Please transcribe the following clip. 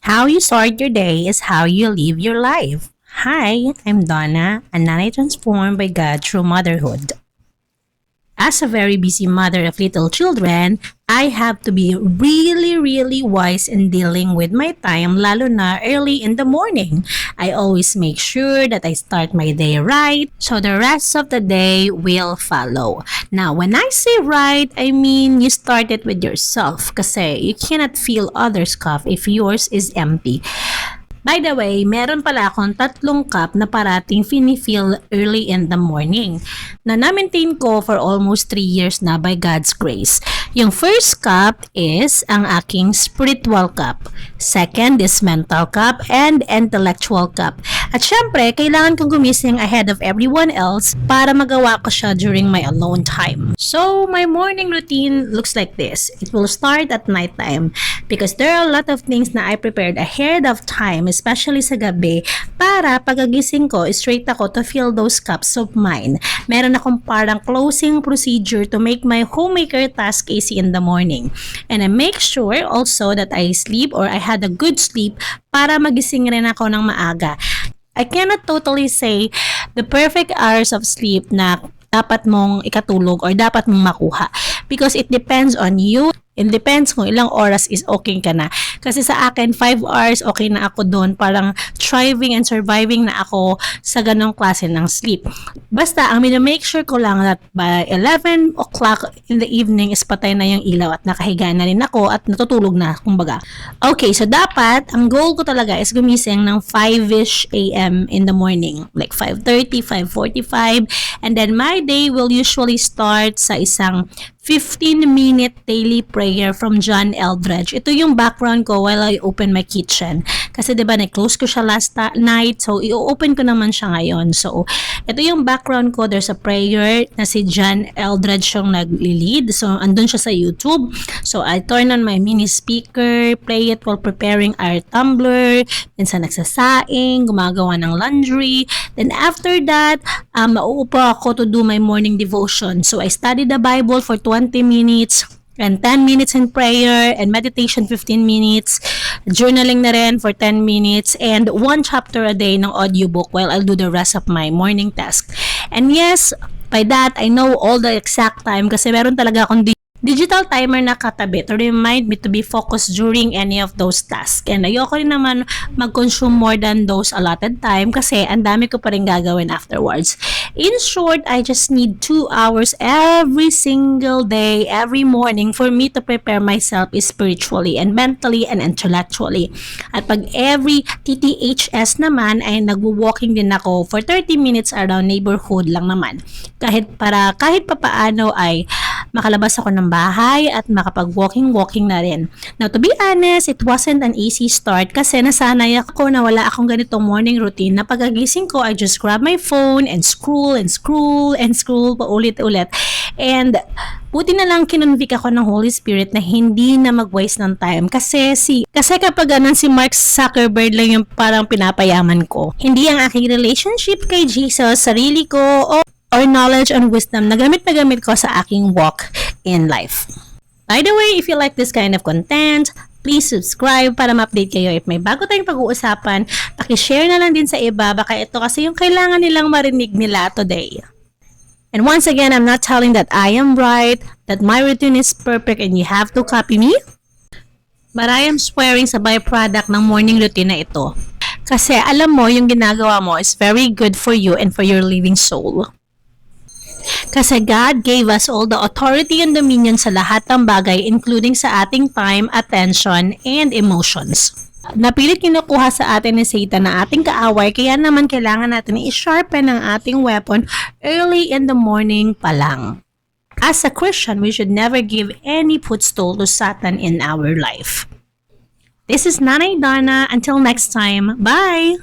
How you start your day is how you live your life. Hi, I'm Donna, a nanny transformed by God through motherhood. As a very busy mother of little children, I have to be really wise in dealing with my time, lalo na early in the morning. I always make sure that I start my day right, so the rest of the day will follow. Now, when I say right, I mean you start it with yourself kasi you cannot fill others' cup if yours is empty. By the way, meron pala akong 3 cup na parating finifill early in the morning na na-maintain ko for almost 3 years na by God's grace. Yung first cup is ang aking spiritual cup. Second is mental cup and intellectual cup. At syempre, kailangan kong gumising ahead of everyone else para magawa ko siya during my alone time. So, my morning routine looks like this. It will start at nighttime because there are a lot of things na I prepared ahead of time, especially sa gabi, para pagagising ko, straight ako to fill those cups of mine. Meron akong parang closing procedure to make my homemaker task easy in the morning. And I make sure also that I sleep or I had a good sleep para magising rin ako ng maaga. I cannot totally say the perfect hours of sleep na dapat mong ikatulog or dapat mong makuha because it depends on you. It depends kung ilang oras is okay ka na. Kasi sa akin, 5 hours okay na ako doon. Parang thriving and surviving na ako sa ganong klase ng sleep. Basta, ang make sure ko lang that by 11 o'clock in the evening is patay na yung ilaw at nakahiga na rin ako at natutulog na, kumbaga. Okay, so dapat, ang goal ko talaga is gumising ng 5-ish a.m. in the morning. Like 5:30, 5:45. And then my day will usually start sa isang 15-minute daily prayer from John Eldredge. Ito yung background ko while I open my kitchen. Kasi diba, na-close ko siya last night. So, i-open ko naman siya ngayon. So, ito yung background ko. There's a prayer na si John Eldredge yung nag-lead. So, andun siya sa YouTube. So, I turn on my mini speaker, play it while preparing our tumbler, minsan nagsasaing, gumagawa ng laundry. Then, after that, mauupo ako to do my morning devotion. So, I study the Bible for 20 minutes and 10 minutes in prayer and meditation 15 minutes, journaling na rin for 10 minutes and 1 chapter a day ng audiobook while I'll do the rest of my morning task. And yes, by that, I know all the exact time kasi meron talaga akong digital timer na katabi to remind me to be focused during any of those tasks. And ayoko rin naman mag-consume more than those allotted time kasi ang dami ko pa rin gagawin afterwards. In short, I just need 2 hours every single day, every morning for me to prepare myself spiritually and mentally and intellectually. At pag every TTHS naman ay nagwo-walking din ako for 30 minutes around neighborhood lang naman. Kahit papaano ay makalabas ako ng bahay at makapag-walking na rin. Now, to be honest, it wasn't an easy start kasi nasanay ako na wala akong ganitong morning routine na pagagising ko, I just grab my phone and scroll paulit-ulit. And buti na lang kinonvict ako ng Holy Spirit na hindi na mag-waste ng time kasi kapag ganun si Mark Zuckerberg lang yung parang pinapayaman ko. Hindi ang aking relationship kay Jesus, sarili ko, or knowledge and wisdom na gamit ko sa aking walk in life. By the way, if you like this kind of content, please subscribe para ma-update kayo if may bago tayong pag-uusapan. Paki-share na lang din sa iba, baka ito kasi yung kailangan nilang marinig nila today. And once again, I'm not telling that I am right, that my routine is perfect and you have to copy me. But I am swearing sa byproduct ng morning routine na ito. Kasi alam mo, yung ginagawa mo is very good for you and for your living soul. Kasi God gave us all the authority and dominion sa lahat ng bagay including sa ating time, attention, and emotions. Napilit kinukuha sa atin ni Satan na ating kaaway kaya naman kailangan natin i-sharpen ang ating weapon early in the morning pa lang. As a Christian, we should never give any footstool to Satan in our life. This is Nanay Donna. Until next time, bye!